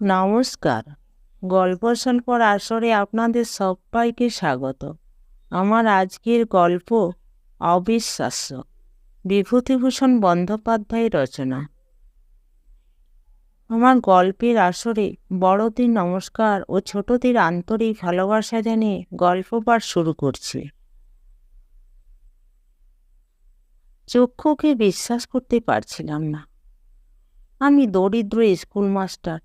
নমস্কার। গল্প স্বল্পর আসরে আপনাদের সবাইকে স্বাগত। আমার আজকের গল্প অবিশ্বাস্য, বিভূতিভূষণ বন্দ্যোপাধ্যায়ের রচনা। আমার গল্পের আসরে বড়দের নমস্কার ও ছোটদের আন্তরিক ভালোবাসা জানিয়ে গল্প পাঠ শুরু করছি। চক্ষুকে বিশ্বাস করতে পারছিলাম না। আমি দরিদ্র স্কুল মাস্টার,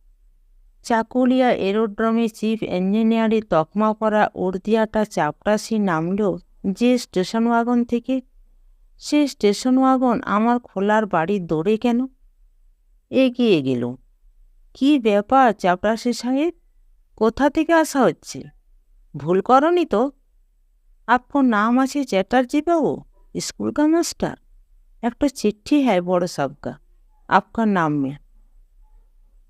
চাকুলিয়া এরোড্রোমে চিফ ইঞ্জিনিয়ারের তকমা পরা উর্দিয়াটা চাপরাশি নামলেও যে স্টেশন ওয়াগন থেকে, সে স্টেশন ওয়াগন আমার খোলার বাড়ির দৌড়ে কেন? এগিয়ে গেল। কি ব্যাপার চাপরাশি সাহেব, কোথা থেকে আসা হচ্ছে? ভুল করনি তো? আপনার নাম আছে চ্যাটার্জি বাবু, स्कूल का मास्टर? একটা চিঠি হ্যাঁ বড় সাবকা, आपका नाम में।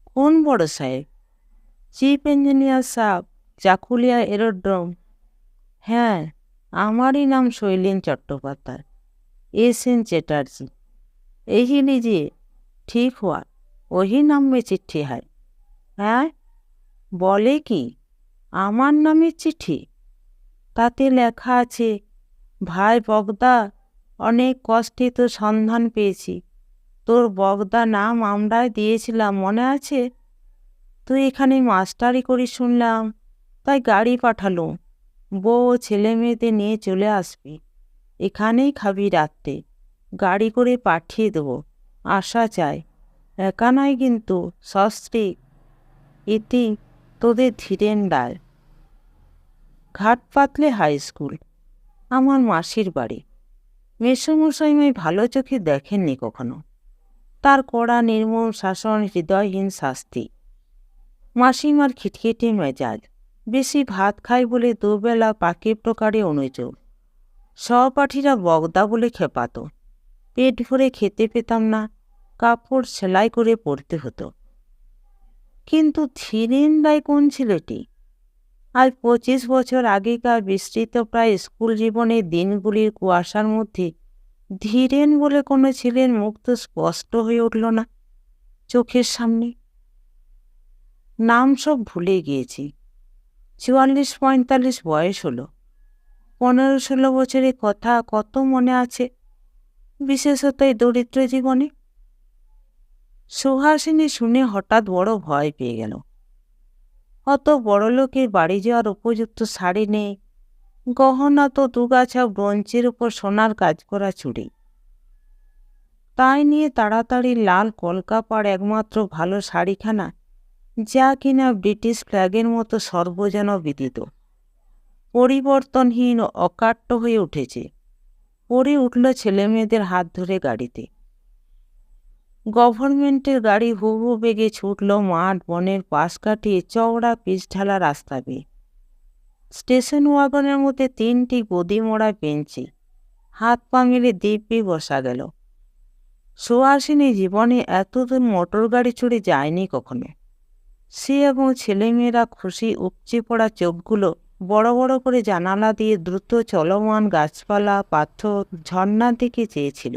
কোন বড় সাহেব? চিফ ইঞ্জিনিয়ার সাহেব, চাকুলিয়া এরোড্রোম। হ্যাঁ, আমারই নাম শৈলেন चट्टोपाध्याय, एस.एन. चैटर्जी। यही लीजिए, ठीक हुआ, वही नाम में चिट्ठी है। হ্যাঁ, বলে কি? আমার নামের চিঠি? তাতে লেখা আছে, ভাই বগদা, অনেক কষ্টে তো সন্ধান পেয়েছি। তোর বগদা নাম আমরাই দিয়েছিলাম, মনে আছে? তুই এখানে মাস্টারি করি শুনলাম, তাই গাড়ি পাঠালো। বউ ও ছেলে মেয়েদের নিয়ে চলে আসবি, এখানেই খাবি রাত্রে। গাড়ি করে পাঠিয়ে দেবো, আশা চাই। একা নয় কিন্তু, সস্ত্রী। ইতি তোদের ধীরেন রায়। ঘাট পাতলে হাই স্কুল, আমার মাসির বাড়ি। মেসোমশাইমাই ভালো চোখে দেখেননি কখনো। তার কড়া নির্মম শাসন, হৃদয়হীন শাস্তি। মাসিমার খিটখিটে মেজাজ, বেশি ভাত খায় বলে দুবেলা পাকে প্রকারে অনুযোগ। সহপাঠীরা বগদা বলে খেপাত। পেট ভরে খেতে পেতাম না, কাপড় সেলাই করে পরতে হতো। কিন্তু ধীরেন রায় কোন ছেলেটি? আজ 25 বছর আগেকার বিস্তৃত প্রায় স্কুল জীবনের দিনগুলির কুয়াশার মধ্যে ধীরেন বলে কোনো ছেলের মুখ তো স্পষ্ট হয়ে উঠল না চোখের সামনে। নাম সব ভুলে গিয়েছি। 44-45 বয়স হলো। 15-16 বছরের কথা কত মনে আছে, বিশেষত এই দরিদ্র জীবনে। সুহাসিনী শুনে হঠাৎ বড় ভয় পেয়ে গেল। অত বড় লোকের বাড়ি যাওয়ার উপযুক্ত শাড়ি নেই, গহনা তো দুগাছা ব্রোঞ্চের উপর সোনার কাজ করা চুড়ি। তাই নিয়ে তাড়াতাড়ি লাল কলকাপাড় একমাত্র ভালো শাড়িখানা, যা কিনা ব্রিটিশ ফ্ল্যাগের মতো সর্বজন বিদিত, পরিবর্তনহীন অকাট্য হয়ে উঠেছে, পরে উঠল ছেলেমেয়েদের হাত ধরে গাড়িতে। গভর্নমেন্টের গাড়ি হু হু বেগে ছুটল মাঠ বনের পাশ কাটিয়ে চওড়া পিচঢালা রাস্তা বেয়ে। স্টেশন ওয়াগনের মধ্যে 3টি গদি মোড়া বেঞ্চি, হাত পা মেলে দিব্যি বসা গেল। সুহাসিনী জীবনে এতদূর মোটর গাড়ি চড়ে যায়নি কখনো। সে এবং ছেলেমেয়েরা খুশি উপচে পড়া চোখগুলো বড় বড় করে জানালা দিয়ে দ্রুত চলমান গাছপালা, পাথর, ঝর্ণার দিকে চেয়েছিল।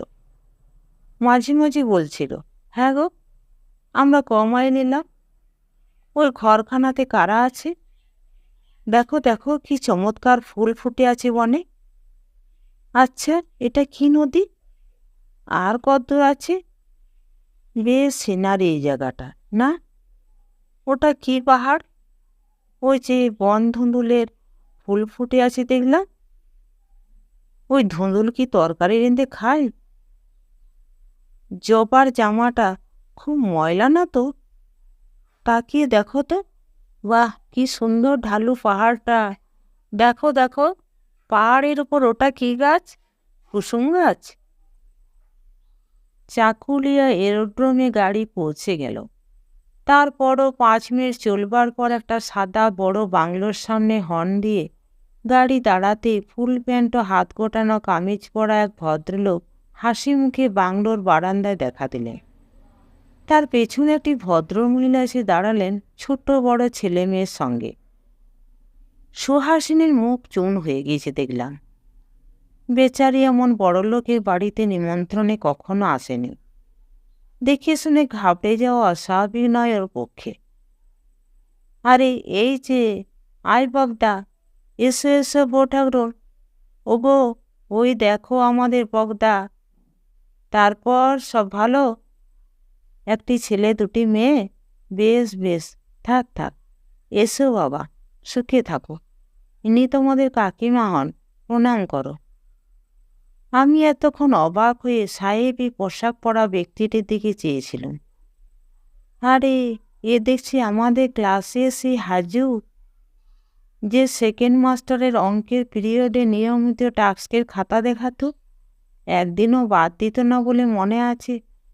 মাঝে মাঝে বলছিল, হ্যাঁ গো, আমরা কমাই নিলাম। ওই ঘরখানাতে কারা আছে? দেখো দেখো, কি চমৎকার ফুল ফুটে আছে বনে। আচ্ছা, এটা কি নদী? আর কতদূর আছে? বেশ সিনারি এই জায়গাটা, না? ওটা কি পাহাড়? ওই যে বন ধুন্দুলের ফুল ফুটে আছে দেখলাম। ওই ধুন্দুল কি তরকারি রেঁধে খায়? জবার জামাটা খুব ময়লা না তো? তাকিয়ে দেখো তো, বাহ, কি সুন্দর ঢালু পাহাড়টা। দেখো দেখো, পাহাড়ের উপর ওটা কি গাছ? কুসুম গাছ। চাকুলিয়া এরোড্রোমে গাড়ি পৌঁছে গেল। তারপরও 5 মিনিট চলবার পর একটা সাদা বড় বাংলোর সামনে হর্ন দিয়ে গাড়ি দাঁড়াতে ফুল প্যান্ট ও হাত গোটানো কামিজ পরা এক ভদ্রলোক হাসি মুখে বাংলোর বারান্দায় দেখা দিলেন। তার পেছনে একটি ভদ্রমহিলা এসে দাঁড়ালেন ছোট বড় ছেলে মেয়ের সঙ্গে। সুহাসিনীর মুখ চুন হয়ে গিয়েছে দেখলাম। বেচারি এমন বড়লোকের বাড়িতে নিমন্ত্রণে কখনো আসেনি। দেখে শুনে ঘাবড়ে যাওয়া অস্বাভাবিক নয় ওর পক্ষে। আরে এই যে, আয় বগদা, এসো এসো বউ ঠাকরুন, ওগো ওই দেখো আমাদের বগদা। তারপর সব ভালো? একটি ছেলে দুটি মেয়ে? বেশ বেশ, থাক থাক, এসো বাবা, সুখে থাকো। ইনি তোমাদের কাকিমা হন, প্রণাম করো। আমি এতক্ষণ অবাক হয়ে সাহেবী পোশাক পরা ব্যক্তিটির দিকে চেয়েছিলাম। আরে, এ দেখছি আমাদের ক্লাসে সেই হাজু, যে সেকেন্ড মাস্টারের অঙ্কের পিরিয়ডে নিয়মিত টাস্কের খাতা দেখাতো। একদিনও বাদ দিত না বলে মনে আছে।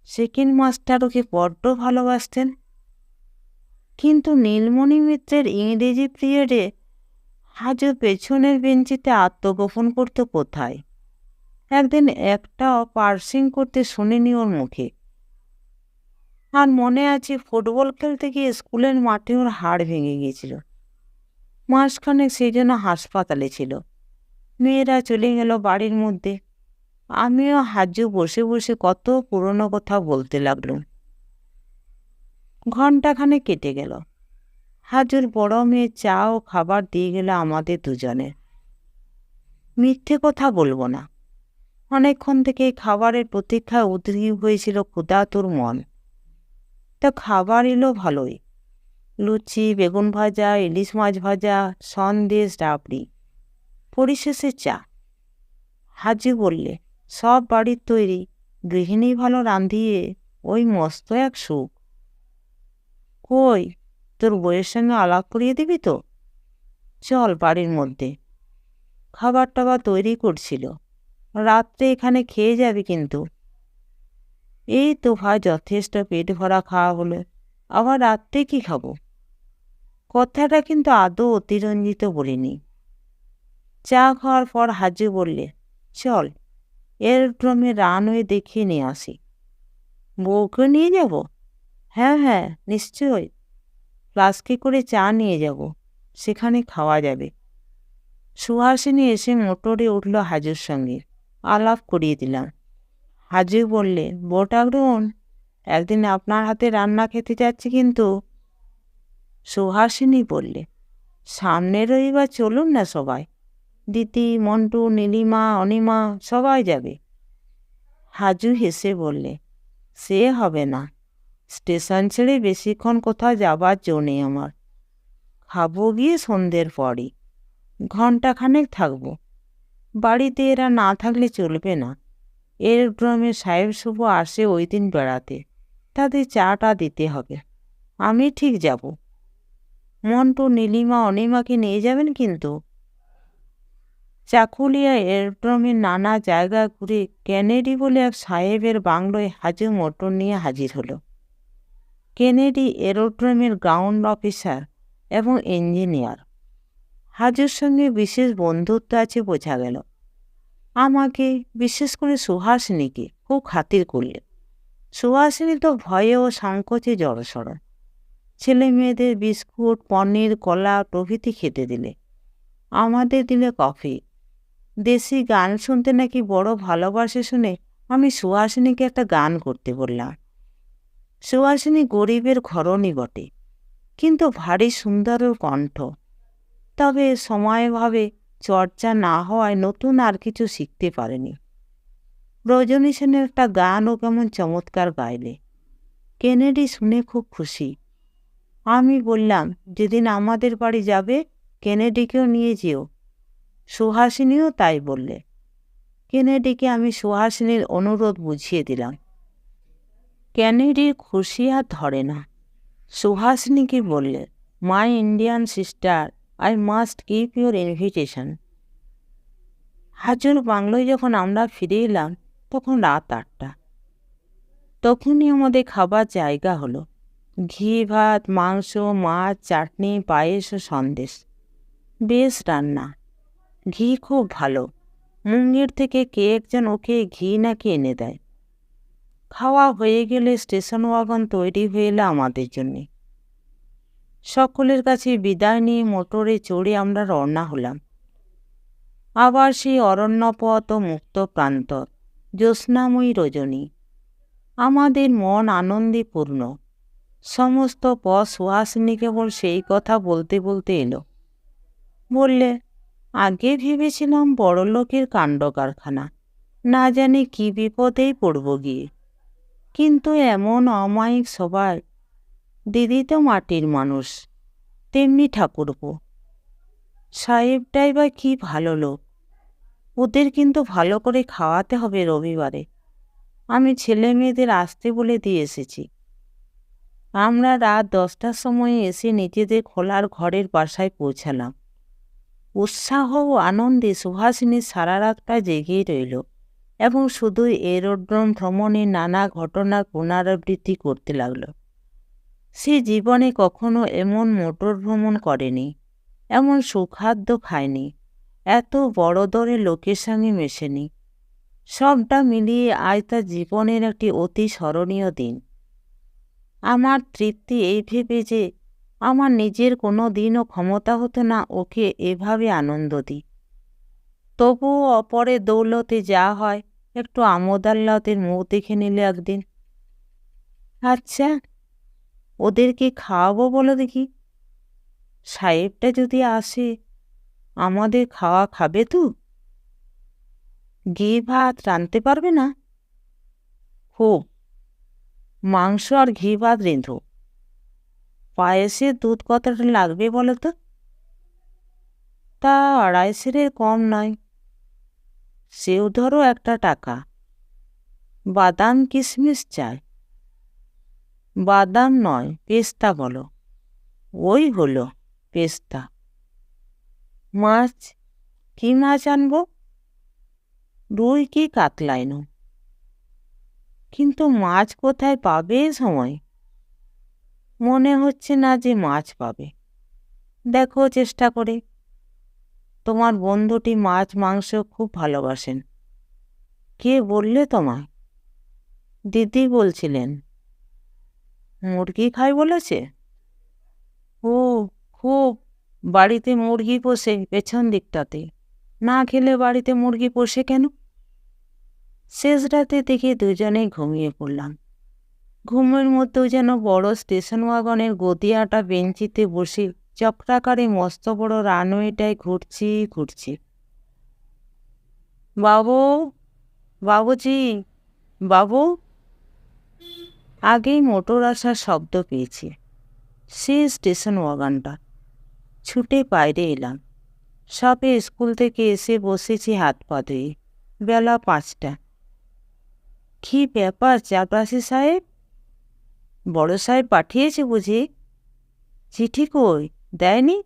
সেকেন্ড মাস্টার ওকে বড্ড ভালোবাসতেন। কিন্তু নীলমণি মিত্রের ইংরেজি পিরিয়ডে হাজু পেছনের বেঞ্চিতে আত্মগোপন করতো কোথায়? একদিন একটাও পার্সিং করতে শুনিনি ওর মুখে। আর মনে আছে ফুটবল খেলতে গিয়ে স্কুলের মাঠে ওর হাড় ভেঙে গিয়েছিল। মাসখানেক সেই জন্য হাসপাতালে ছিল। মেয়েরা চলে গেল বাড়ির মধ্যে। আমিও হাজু বসে বসে কত পুরনো কথা বলতে লাগলুম। ঘণ্টাখানে কেটে গেল। হাজুর বড় মেয়ে চা ও খাবার দিয়ে গেল আমাদের দুজনের। মিথ্যে কথা বলবো না, অনেকক্ষণ থেকে খাবারের প্রতীক্ষায় উদ্গ্রীব হয়েছিল ক্ষুধাতুর মন। তা খাবার এলো ভালোই। লুচি, বেগুন ভাজা, ইলিশ মাছ ভাজা, সন্দেশ, রাবড়ি, পরিশেষে চা। হাজু বললে, সব বাড়ির তৈরি, গৃহিণী ভালো রাঁধিয়ে ওই মস্ত এক সুখ। কই, তোর বইয়ের সঙ্গে আলাপ করিয়ে দিবি তো? চল বাড়ির মধ্যে। খাবার টাবার তৈরি করছিল, রাত্রে এখানে খেয়ে যাবি কিন্তু। এই তো ভাই, যথেষ্ট পেট ভরা খাওয়া হলো, আবার রাত্রে কি খাবো? কথাটা কিন্তু আদৌ অতিরঞ্জিত বলিনি। চা খাওয়ার পর হাজু বললে, চল এরোড্রোমে রানওয়ে দেখিয়ে নিয়ে আসি। বউকে নিয়ে যাব? হ্যাঁ হ্যাঁ, নিশ্চয়ই। ফ্লাস্কে করে চা নিয়ে যাব, সেখানে খাওয়া যাবে। সুহাসিনী এসে মোটরে উঠল হাজুর সঙ্গে। আলাপ করিয়ে দিলাম। হাজু বললে, বউ ঠাকরুন, একদিন আপনার হাতে রান্না খেতে যাচ্ছি কিন্তু। সুহাসিনী বললে, সামনের রবিবার চলুন না সবাই, দিদি, মন্টু, নীলিমা, অনিমা সবাই যাবে। হাজু হেসে বললে, সে হবে না, স্টেশন ছেড়ে বেশিক্ষণ কোথাও যাবার জো নেই আমার। খাবো গিয়ে সন্ধ্যের পরই, ঘণ্টাখানেক থাকবো। বাড়িতে এরা না থাকলে চলবে না। এরোড্রোমে সাহেব শুভ আসে ওই দিন বেড়াতে, তাদের চাটা দিতে হবে। আমি ঠিক যাব। মন্টু, নীলিমা, অনিমাকে নিয়ে যাবেন কিন্তু। চাকুলিয়া এরোড্রোমের নানা জায়গা ঘুরে কেনেডি বলে এক সাহেবের বাংলোয় হাজু মোটর নিয়ে হাজির হলো। কেনেডি এরোড্রোমের গ্রাউন্ড অফিসার এবং ইঞ্জিনিয়ার। হাজুর সঙ্গে বিশেষ বন্ধুত্ব আছে বোঝা গেল। আমাকে, বিশেষ করে সুহাসিনীকে খুব খাতির করলে। সুহাসিনী তো ভয়ে ও সংকোচে জড়সড়। ছেলে মেয়েদের বিস্কুট, পনির, কলা প্রভৃতি খেতে দিলে। আমাদের দিলে কফি। দেশি গান শুনতে নাকি বড় ভালোবাসে শুনে আমি সুহাসিনীকে একটা গান করতে বললাম। সুহাসিনী গরিবের ঘরণী বটে, কিন্তু ভারী সুন্দর ওর কণ্ঠ। তবে সময়ভাবে চর্চা না হওয়ায় নতুন আর কিছু শিখতে পারেনি। রজনী সেনের একটা গানও কেমন চমৎকার গাইলে। কেনেডি শুনে খুব খুশি। আমি বললাম, যেদিন আমাদের বাড়ি যাবে কেনেডিকেও নিয়ে যেও। সুহাসিনীও তাই বললে। কেনেডিকে আমি সুহাসিনীর অনুরোধ বুঝিয়ে দিলাম। কেনেডির খুশি আর ধরে না। সুহাসিনীকে বললে, my Indian sister, I must keep your invitation. হাজুর বাংলোয় যখন আমরা ফিরে এলাম তখন রাত 8টা। তখনই আমাদের খাবার জায়গা হলো। ঘি ভাত, মাংস, মাছ, চাটনি, পায়েস ও সন্দেশ। বেশ রান্না, ঘি খুব ভালো। মুঙ্গের থেকে কে একজন ওকে ঘি নাকি এনে দেয়। খাওয়া হয়ে গেলে স্টেশন ওয়াগন তৈরি হয়ে এলো আমাদের জন্যে। সকলের কাছে বিদায় নিয়ে মোটরে চড়ে আমরা রওনা হলাম। আবার সেই অরণ্যপথ ও মুক্ত প্রান্তর, জ্যোৎস্নাময়ী রজনী। আমাদের মন আনন্দে পূর্ণ। সমস্ত সুহাসিনী কেবল সেই কথা বলতে বলতে এলো। বললে, আগে ভেবেছিলাম বড়লোকের কাণ্ড কারখানা, না জানি কি বিপদেই পড়ব গিয়ে। কিন্তু এমন অমায়িক সবাই। দিদি তো মাটির মানুষ, তেমনি ঠাকুরপো। সাহেবটাই বা কি ভালো লোক। ওদের কিন্তু ভালো করে খাওয়াতে হবে রবিবারে। আমি ছেলে মেয়েদের আসতে বলে দিয়ে এসেছি। আমরা রাত 10টার সময় এসে নিজেদের খোলার ঘরের বাসায় পৌঁছালাম। উৎসাহ ও আনন্দে সুহাসিনী সারা রাতটা জেগেই রইল এবং শুধু এরোড্রোম ভ্রমণের নানা ঘটনার পুনরাবৃত্তি করতে লাগল। সে জীবনে কখনো এমন মোটর ভ্রমণ করেনি, এমন সুখাদ্য খায়নি, এত বড় দরে লোকের সঙ্গে মেশেনি। সবটা মিলিয়ে আজ তার জীবনের একটি অতি স্মরণীয় দিন। আমার তৃপ্তি এই ভেবে যে আমার নিজের কোনো দিনও ক্ষমতা হতো না ওকে এভাবে আনন্দ দিই। তবুও অপরের দৌলতে যা হয় একটু আমোদ আহ্লাদের মুখ দেখে নিলে একদিন। আচ্ছা, ওদেরকে খাওয়াবো বলো দেখি। সাহেবটা যদি আসে আমাদের খাওয়া খাবে তো? ঘি ভাত রাঁধতে পারবে না? খুব। মাংস আর ঘি ভাত রেঁধো। পায়েসে দুধ কতটা লাগবে বলো তো? তা 250 কম নয়। সেও ধরো 1 টাকা। বাদাম কিশমিশ চাই। বাদাম নয়, পেস্তা বলো। ওই হলো, পেস্তা। মাছ, কি মাছ আনবো? রুই কি কাতলা এনো? কিন্তু মাছ কোথায় পাবে এ সময়? মনে হচ্ছে না যে মাছ পাবে। দেখো চেষ্টা করে। তোমার বন্ধুটি মাছ মাংস খুব ভালোবাসেন। কে বললে তোমায়? দিদি বলছিলেন। মুরগি খায় বলেছে? ও, খুব। বাড়িতে মুরগি পোষে পেছন দিকটাতে। না খেলে বাড়িতে মুরগি পোষে কেন? শেষ রাতে দেখে দুজনেই ঘুমিয়ে পড়লাম। ঘুমের মধ্যেও যেন বড় স্টেশন ওয়াগনের গদিয়াটা বেঞ্চিতে বসে চক্রাকারে মস্ত বড় রানওয়েটায় ঘুরছি। বাবু, বাবুজি, বাবু। আগেই মোটর আসার শব্দ পেয়েছি। সে স্টেশন ওয়াগনটা। ছুটে বাইরে এলাম। সবে স্কুল থেকে এসে বসেছি হাত পা ধুয়ে। বেলা 5টা। কি ব্যাপার চাপরাশি সাহেব? বড় সাহেব পাঠিয়েছে বুঝি? চিঠি কই, দেয়নি?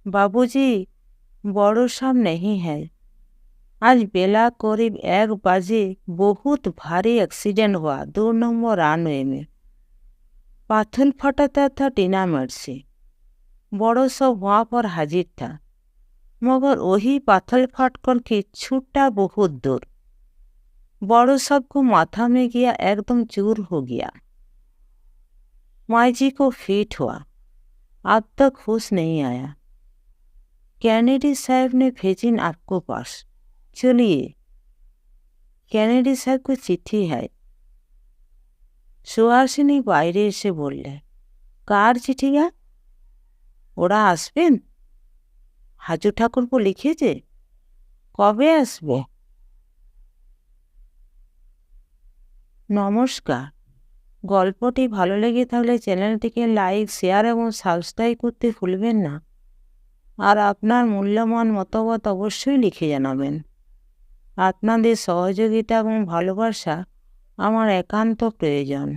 बाबूजी, बड़ो साहब नहीं है। आज बेला करीब 1 बजे बहुत भारी एक्सीडेंट हुआ 2 नंबर रानवे में। पाथर फटाता था डिनामाइट से। बड़ो साहब वहाँ पर हाजिर था, मगर वही पाथर फट करके छूटा बहुत दूर। बड़ो साहब को माथा में गया, एकदम चूर हो गया। माई जी को फिट हुआ, अब तक होश नहीं आया। कैनेडी साहब ने भेजी आपको पास। चलिए। कैनेडी साहब को चिट्ठी है। सुहासिनी বাইরে এসে বললে, কার চিঠি গা? ওরা আসবেন? হাজু ঠাকুরপো লিখেছে? কবে আসবে? নমস্কার। গল্পটি ভালো লেগে থাকলে চ্যানেলটিকে লাইক, শেয়ার এবং সাবস্ক্রাইব করতে ভুলবেন না। আর আপনার মূল্যবান মতামত অবশ্যই লিখে জানাবেন। আপনাদের সহযোগিতা এবং ভালোবাসা আমার একান্ত প্রয়োজন।